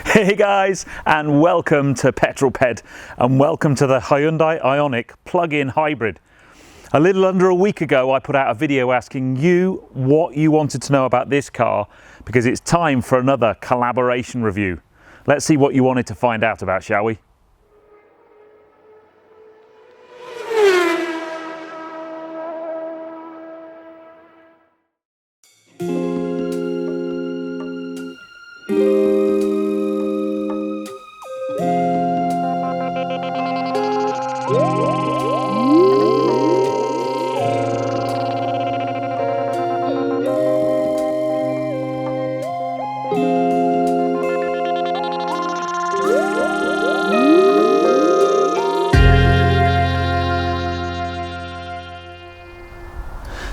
Hey guys, and welcome to Petrol Ped, and welcome to the Hyundai Ioniq Plug-in Hybrid. A little under a week ago I put out a video asking you what you wanted to know about this car, because it's time for another collaboration review. Let's see what you wanted to find out about, shall we?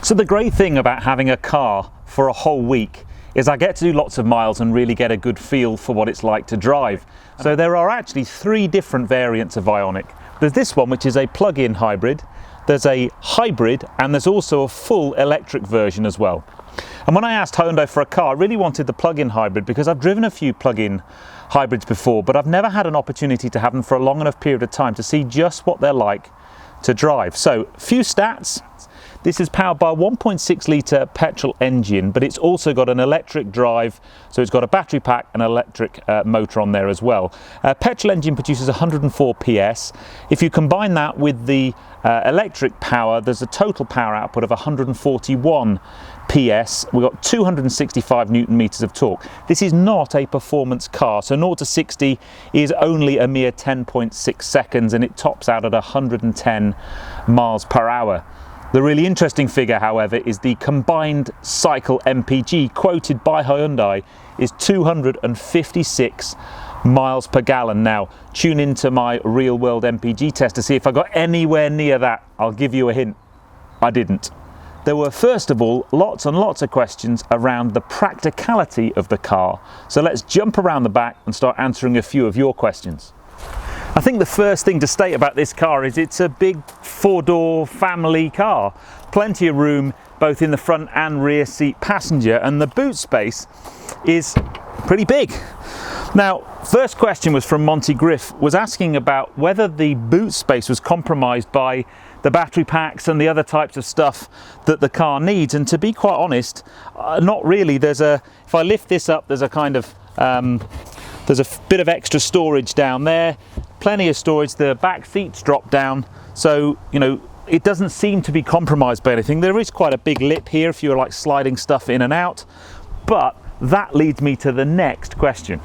So the great thing about having a car for a whole week is I get to do lots of miles and really get a good feel for what it's like to drive. So there are actually three different variants of Ioniq. There's this one, which is a plug-in hybrid, there's a hybrid, and there's also a full electric version as well. And when I asked Hyundai for a car, I really wanted the plug-in hybrid because I've driven a few plug-in hybrids before, but I've never had an opportunity to have them for a long enough period of time to see just what they're like to drive. So, a few stats. This is powered by a 1.6 litre petrol engine, but it's also got an electric drive, so it's got a battery pack and electric motor on there as well. Petrol engine produces 104 PS. If you combine that with the electric power, there's a total power output of 141 PS. We've got 265 Newton meters of torque. This is not a performance car, so 0 to 60 is only a mere 10.6 seconds, and it tops out at 110 miles per hour. The really interesting figure, however, is the combined cycle MPG quoted by Hyundai is 256 miles per gallon. Now, tune into my real-world MPG test to see if I got anywhere near that. I'll give you a hint. I didn't. There were, first of all, lots and lots of questions around the practicality of the car. So let's jump around the back and start answering a few of your questions. I think the first thing to state about this car is it's a big four-door family car. Plenty of room both in the front and rear seat passenger, and the boot space is pretty big. Now, first question was from Monty Griff, was asking about whether the boot space was compromised by the battery packs and the other types of stuff that the car needs, and to be quite honest, not really. If I lift this up, there's a kind of there's a bit of extra storage down there, plenty of storage. The back seats drop down, so you know it doesn't seem to be compromised by anything. There is quite a big lip here if you're like sliding stuff in and out, but that leads me to the next question.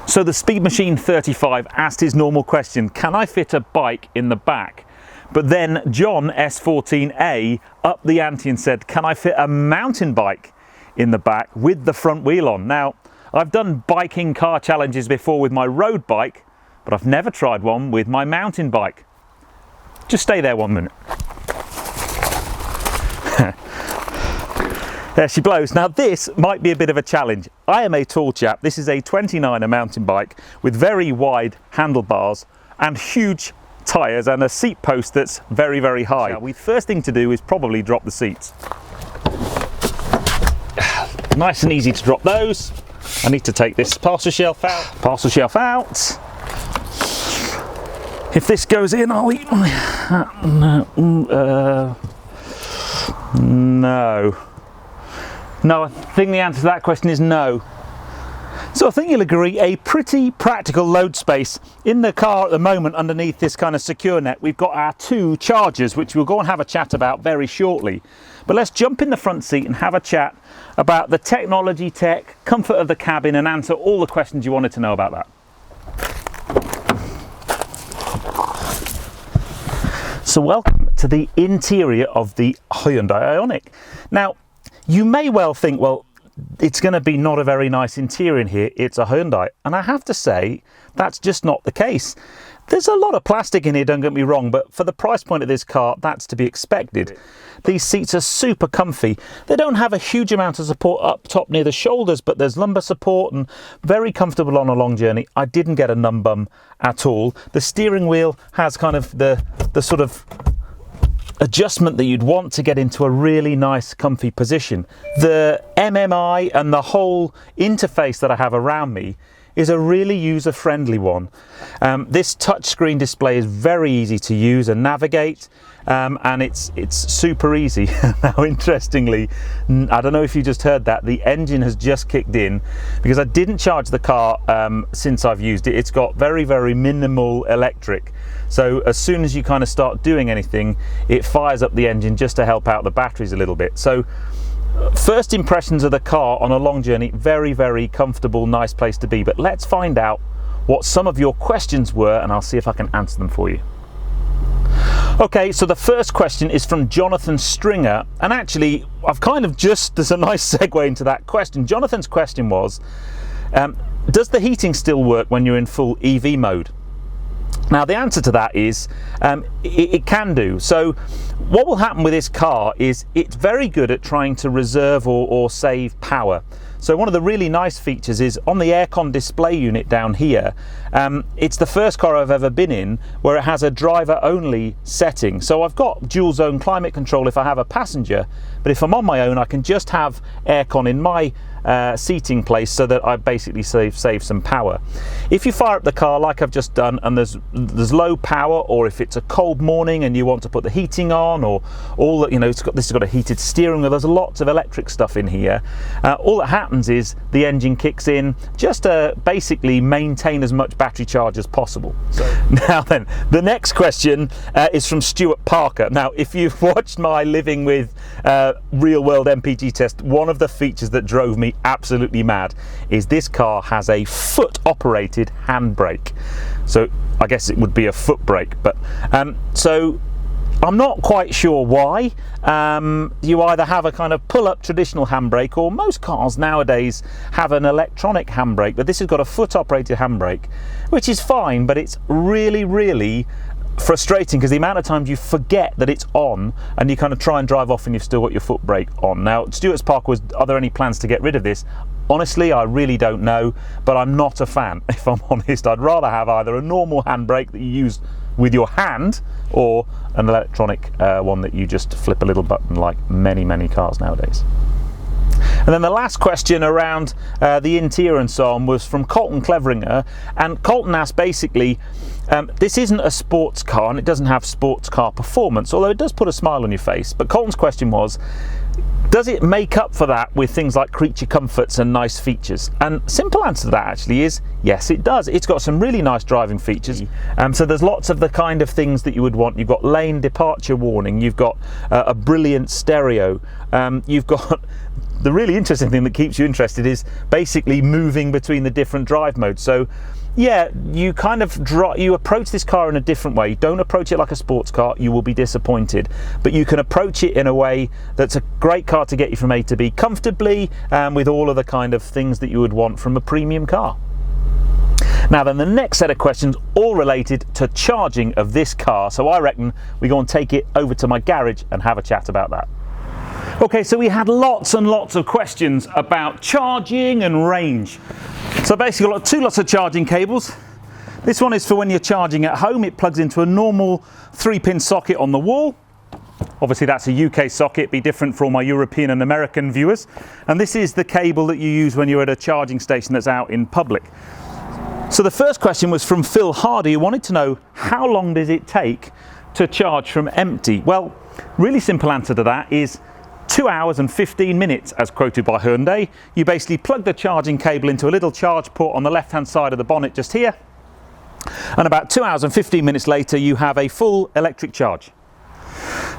So the Speed Machine 35 asked his normal question, can I fit a bike in the back? But then John S14A upped the ante and said, can I fit a mountain bike in the back with the front wheel on? Now, I've done biking car challenges before with my road bike, but I've never tried one with my mountain bike. Just stay there 1 minute. There she blows. Now this might be a bit of a challenge. I am a tall chap. This is a 29er mountain bike with very wide handlebars and huge tyres and a seat post that's very, very high. Now, the first thing to do is probably drop the seats. Nice and easy to drop those. I need to take this parcel shelf out. Parcel shelf out. If this goes in, I'll eat my hat. No. No, I think the answer to that question is no. So I think you'll agree, a pretty practical load space. In the car at the moment, underneath this kind of secure net, we've got our two chargers, which we'll go and have a chat about very shortly. But let's jump in the front seat and have a chat about the technology, comfort of the cabin, and answer all the questions you wanted to know about that. So welcome to the interior of the Hyundai Ioniq. Now, you may well think, well, it's going to be not a very nice interior in here, it's a Hyundai. And I have to say, that's just not the case. There's a lot of plastic in here, don't get me wrong, but for the price point of this car, that's to be expected. These seats are super comfy. They don't have a huge amount of support up top near the shoulders, but there's lumbar support and very comfortable on a long journey. I didn't get a numb bum at all. The steering wheel has kind of the sort of adjustment that you'd want to get into a really nice comfy position. The MMI and the whole interface that I have around me is a really user-friendly one. This touchscreen display is very easy to use and navigate, and it's super easy. Now, interestingly, I don't know if you just heard that, the engine has just kicked in because I didn't charge the car since I've used it. It's got very, very minimal electric. So as soon as you kind of start doing anything, it fires up the engine just to help out the batteries a little bit. So first impressions of the car on a long journey, very, very comfortable, nice place to be. But let's find out what some of your questions were, and I'll see if I can answer them for you. Okay, so the first question is from Jonathan Stringer, and actually I've kind of there's a nice segue into that question. Jonathan's question was, does the heating still work when you're in full EV mode? Now, the answer to that is it can do. So what will happen with this car is it's very good at trying to reserve or save power. So one of the really nice features is on the aircon display unit down here, it's the first car I've ever been in where it has a driver only setting. So I've got dual zone climate control if I have a passenger, but if I'm on my own I can just have aircon in my seating place so that I basically save some power. If you fire up the car like I've just done and there's low power, or if it's a cold morning and you want to put the heating on, or all that, this has got a heated steering wheel, there's lots of electric stuff in here. All that happens is the engine kicks in just to basically maintain as much battery charge as possible. Now then, the next question is from Stuart Parker. Now, if you've watched my Living with real world MPG test, one of the features that drove me absolutely mad is this car has a foot operated handbrake. So I guess it would be a foot brake, but so I'm not quite sure why. You either have a kind of pull-up traditional handbrake, or most cars nowadays have an electronic handbrake, but this has got a foot-operated handbrake, which is fine, but it's really, really frustrating because the amount of times you forget that it's on and you kind of try and drive off and you've still got your foot brake on. Now, Stuart's Park was, are there any plans to get rid of this? Honestly, I really don't know, but I'm not a fan, if I'm honest. I'd rather have either a normal handbrake that you use with your hand, or an electronic one that you just flip a little button like many cars nowadays. And then the last question around the interior and so on was from Colton Cleveringer, and Colton asked basically, this isn't a sports car and it doesn't have sports car performance, although it does put a smile on your face. But Colton's question was, does it make up for that with things like creature comforts and nice features? And simple answer to that actually is yes, it does. It's got some really nice driving features. So there's lots of the kind of things that you would want. You've got lane departure warning, you've got a brilliant stereo, you've got the really interesting thing that keeps you interested is basically moving between the different drive modes. So yeah, you kind of you approach this car in a different way. Don't approach it like a sports car, you will be disappointed. But you can approach it in a way that's a great car to get you from A to B comfortably, with all of the kind of things that you would want from a premium car. Now then, the next set of questions all related to charging of this car. So I reckon we go and take it over to my garage and have a chat about that. Okay, so we had lots and lots of questions about charging and range. So basically got two lots of charging cables. This one is for when you're charging at home. It plugs into a normal 3-pin socket on the wall. Obviously that's a UK socket, it'd be different for all my European and American viewers. And this is the cable that you use when you're at a charging station that's out in public. So the first question was from Phil Hardy, who wanted to know, how long does it take to charge from empty? Well, really simple answer to that is 2 hours and 15 minutes as quoted by Hyundai. You basically plug the charging cable into a little charge port on the left hand side of the bonnet just here, and about 2 hours and 15 minutes later you have a full electric charge.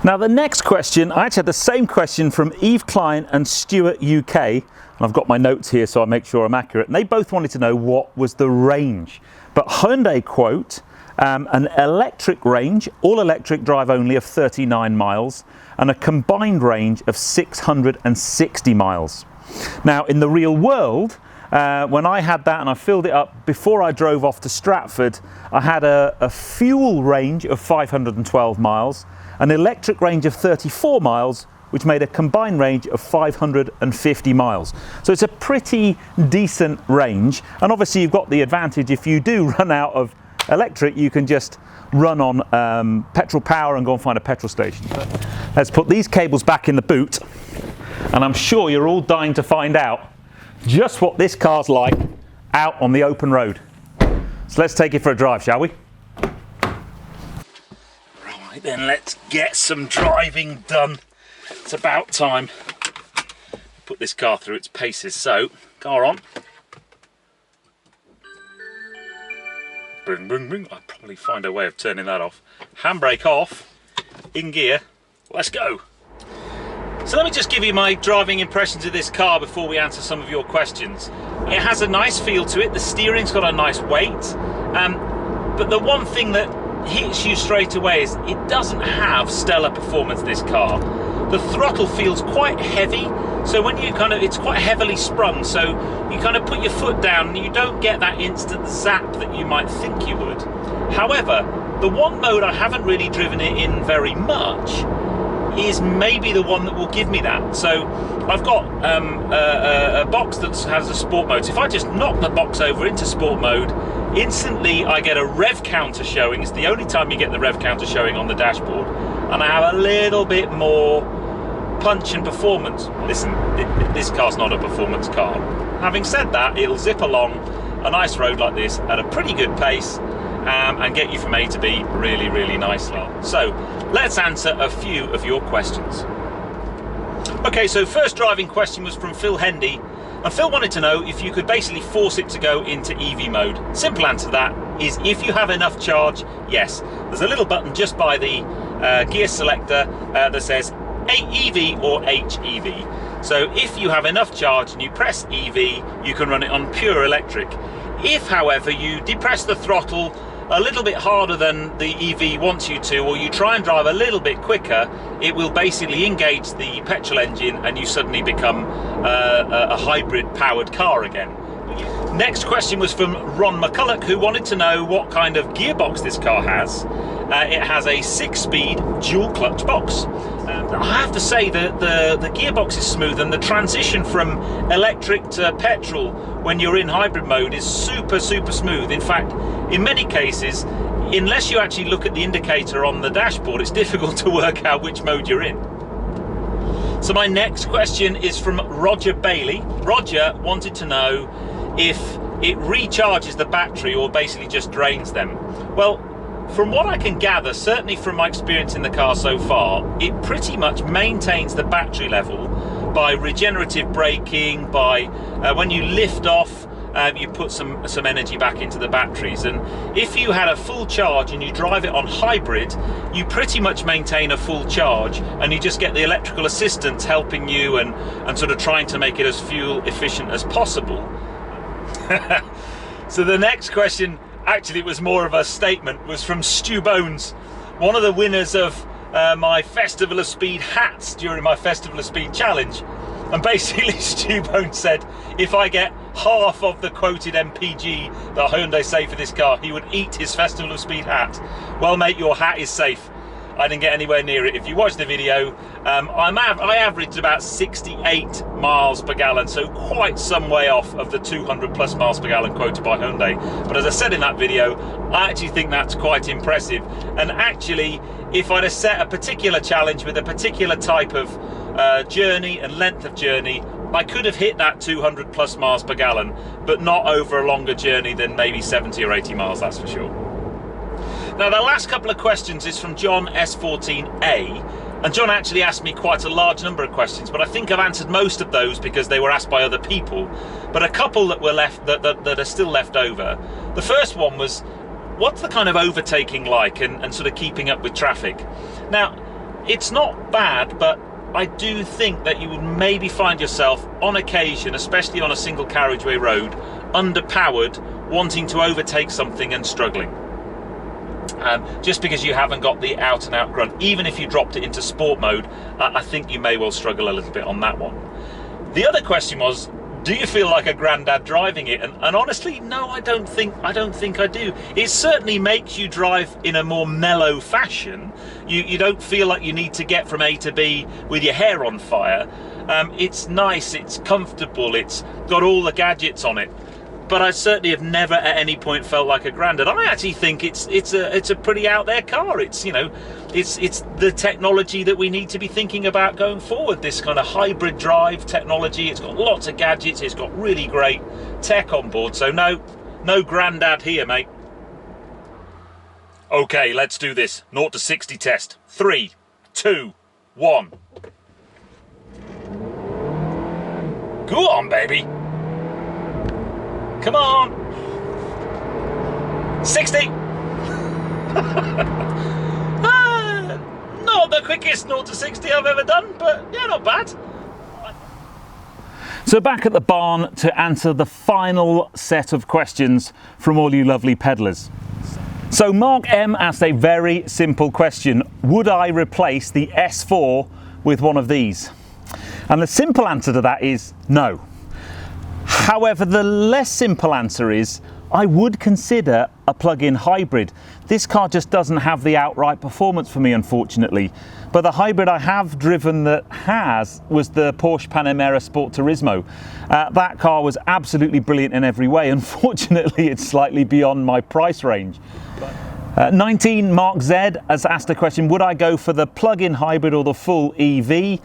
Now the next question, I actually had the same question from Eve Klein and Stuart UK, and I've got my notes here so I make sure I'm accurate, and they both wanted to know what was the range. But Hyundai quote an electric range, all electric drive only, of 39 miles and a combined range of 660 miles. Now in the real world, when I had that and I filled it up before I drove off to Stratford, I had a fuel range of 512 miles, an electric range of 34 miles, which made a combined range of 550 miles. So it's a pretty decent range, and obviously you've got the advantage, if you do run out of electric, you can just run on petrol power and go and find a petrol station. But let's put these cables back in the boot, and I'm sure you're all dying to find out just what this car's like out on the open road. So let's take it for a drive, shall we? Right then, let's get some driving done. It's about time. Put this car through its paces, so car on. Bring, bring, bring. I'll probably find a way of turning that off. Handbrake off, in gear, let's go. So let me just give you my driving impressions of this car before we answer some of your questions. It has a nice feel to it, the steering's got a nice weight, but the one thing that hits you straight away is it doesn't have stellar performance, this car. The throttle feels quite heavy, so when you it's quite heavily sprung, so you kind of put your foot down and you don't get that instant zap that you might think you would. However, the one mode I haven't really driven it in very much is maybe the one that will give me that. So I've got a box that has a sport mode. So if I just knock the box over into sport mode, instantly I get a rev counter showing. It's the only time you get the rev counter showing on the dashboard, and I have a little bit more punch and performance. Listen, this car's not a performance car. Having said that, it'll zip along a nice road like this at a pretty good pace and get you from A to B really, really nicely. So let's answer a few of your questions. Okay, so first driving question was from Phil Hendy, and Phil wanted to know if you could basically force it to go into EV mode. Simple answer to that is if you have enough charge, yes. There's a little button just by the gear selector that says EV or HEV. So if you have enough charge and you press EV, you can run it on pure electric. If, however, you depress the throttle a little bit harder than the EV wants you to, or you try and drive a little bit quicker, it will basically engage the petrol engine and you suddenly become a hybrid powered car again. Next question was from Ron McCulloch, who wanted to know what kind of gearbox this car has. It has a 6-speed dual clutch box. I have to say that the gearbox is smooth, and the transition from electric to petrol when you're in hybrid mode is super smooth. In fact, in many cases, unless you actually look at the indicator on the dashboard, it's difficult to work out which mode you're in. So my next question is from Roger Bailey. Roger wanted to know if it recharges the battery or basically just drains them. Well, from what I can gather, certainly from my experience in the car so far, it pretty much maintains the battery level by regenerative braking, by when you lift off, you put some energy back into the batteries. And if you had a full charge and you drive it on hybrid, you pretty much maintain a full charge, and you just get the electrical assistance helping you and sort of trying to make it as fuel efficient as possible. So the next question, actually it was more of a statement, was from Stu Bones, one of the winners of my Festival of Speed hats during my Festival of Speed challenge. And basically Stu Bones said if I get half of the quoted MPG that Hyundai say for this car, he would eat his Festival of Speed hat. Well mate, your hat is safe. I didn't get anywhere near it. If you watch the video, I averaged about 68 miles per gallon, so quite some way off of the 200 plus miles per gallon quoted by Hyundai. But as I said in that video, I actually think that's quite impressive. And actually, if I'd have set a particular challenge with a particular type of journey and length of journey, I could have hit that 200 plus miles per gallon, but not over a longer journey than maybe 70 or 80 miles, that's for sure. Now the last couple of questions is from John S14A, and John actually asked me quite a large number of questions, but I think I've answered most of those because they were asked by other people. But a couple that were left that are still left over. The first one was, what's the kind of overtaking like and sort of keeping up with traffic? Now, it's not bad, but I do think that you would maybe find yourself on occasion, especially on a single carriageway road, underpowered, wanting to overtake something and struggling. Just because you haven't got the out and out grunt. Even if you dropped it into sport mode, I think you may well struggle a little bit on that one. The other question was, do you feel like a granddad driving it? And honestly, no, I don't think I do. It certainly makes you drive in a more mellow fashion. You don't feel like you need to get from A to B with your hair on fire. It's nice, it's comfortable, it's got all the gadgets on it. but I certainly have never at any point felt like a Grandad. I actually think it's a pretty out there car. It's, you know, it's the technology that we need to be thinking about going forward. This kind of hybrid drive technology. It's got lots of gadgets. It's got really great tech on board. So no Grandad here, mate. Okay, let's do this 0 to 60 test. 3, 2, 1. Go on, baby. Come on. 60. Not the quickest 0 to 60 I've ever done, but yeah, not bad. So back at the barn to answer the final set of questions from all you lovely peddlers. So Mark M asked a very simple question. Would I replace the S4 with one of these? And the simple answer to that is no. However, the less simple answer is I would consider a plug-in hybrid. This car just doesn't have the outright performance for me, unfortunately. But the hybrid I have driven that was the Porsche Panamera Sport Turismo. That car was absolutely brilliant in every way. Unfortunately, it's slightly beyond my price range. 19 Mark Z has asked a question, would I go for the plug-in hybrid or the full EV?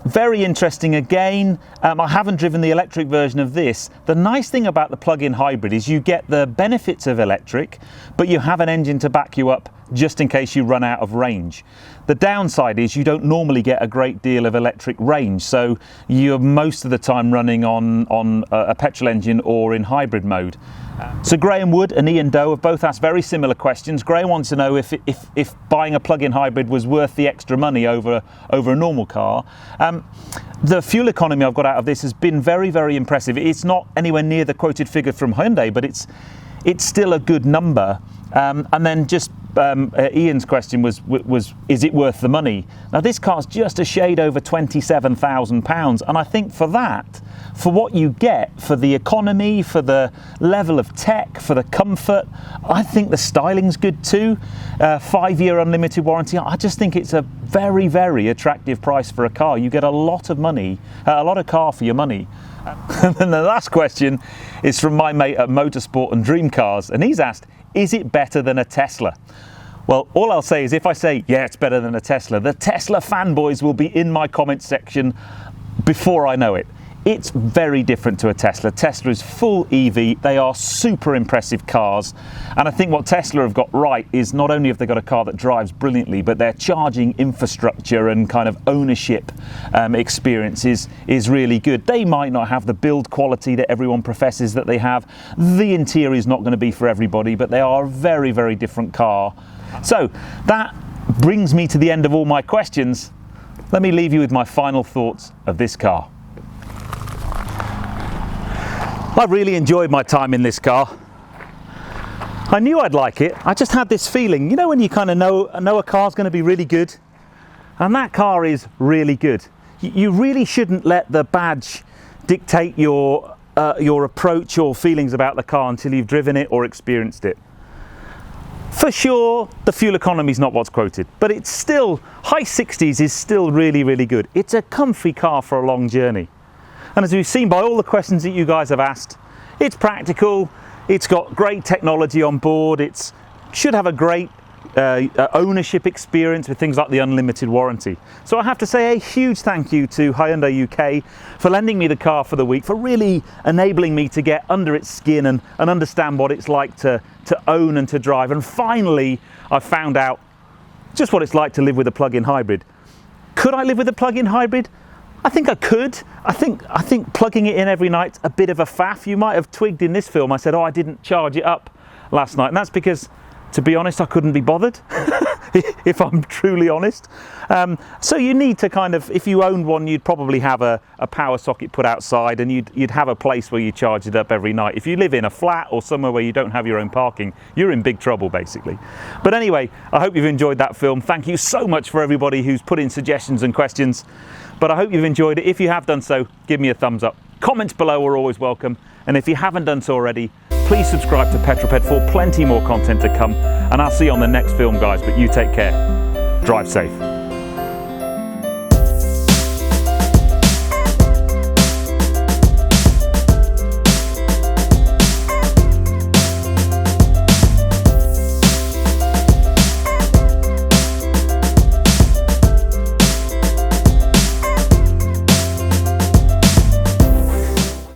Very interesting again. I haven't driven the electric version of this. The nice thing about the plug-in hybrid is you get the benefits of electric, but you have an engine to back you up just in case you run out of range. The downside is you don't normally get a great deal of electric range, so you're most of the time running on a petrol engine or in hybrid mode. So Graham Wood and Ian Doe have both asked very similar questions. Graham wants to know if buying a plug-in hybrid was worth the extra money over a normal car. The fuel economy I've got out of this has been very, very impressive. It's not anywhere near the quoted figure from Hyundai, but it's still a good number. And then just Ian's question was, is it worth the money? Now this car's just a shade over £27,000, and I think for that, for what you get, for the economy, for the level of tech, for the comfort, I think the styling's good too. 5-year unlimited warranty. I just think it's a very, very attractive price for a car. You get a lot of money, a lot of car for your money. And then the last question is from my mate at Motorsport and Dream Cars, and he's asked, is it better than a Tesla? Well, all I'll say is if I say, yeah, it's better than a Tesla, the Tesla fanboys will be in my comment section before I know it. It's very different to a Tesla. Tesla is full EV. They are super impressive cars. And I think what Tesla have got right is not only have they got a car that drives brilliantly, but their charging infrastructure and kind of ownership experience is really good. They might not have the build quality that everyone professes that they have. The interior is not going to be for everybody, but they are a very, very different car. So that brings me to the end of all my questions. Let me leave you with my final thoughts of this car. I've really enjoyed my time in this car. I knew I'd like it. I just had this feeling, you know, when you kind of know a car's going to be really good, and that car is really good. You really shouldn't let the badge dictate your approach or feelings about the car until you've driven it or experienced it. For sure, the fuel economy is not what's quoted, but it's still, high 60s is still really, really good. It's a comfy car for a long journey. And as we've seen by all the questions that you guys have asked, it's practical, it's got great technology on board, it should have a great ownership experience with things like the unlimited warranty. So I have to say a huge thank you to Hyundai UK for lending me the car for the week, for really enabling me to get under its skin and understand what it's like to own and to drive. And finally, I found out just what it's like to live with a plug-in hybrid. Could I live with a plug-in hybrid? I think I could. I think plugging it in every night's a bit of a faff. You might have twigged in this film I said, oh, I didn't charge it up last night. And that's because, to be honest, I couldn't be bothered, if I'm truly honest. So you need to kind of, if you owned one, you'd probably have a power socket put outside, and you'd have a place where you charge it up every night. If you live in a flat or somewhere where you don't have your own parking, you're in big trouble, basically. But anyway, I hope you've enjoyed that film. Thank you so much for everybody who's put in suggestions and questions. But I hope you've enjoyed it. If you have done so, give me a thumbs up. Comments below are always welcome. And if you haven't done so already, please subscribe to Petrol for plenty more content to come. And I'll see you on the next film, guys. But you take care. Drive safe.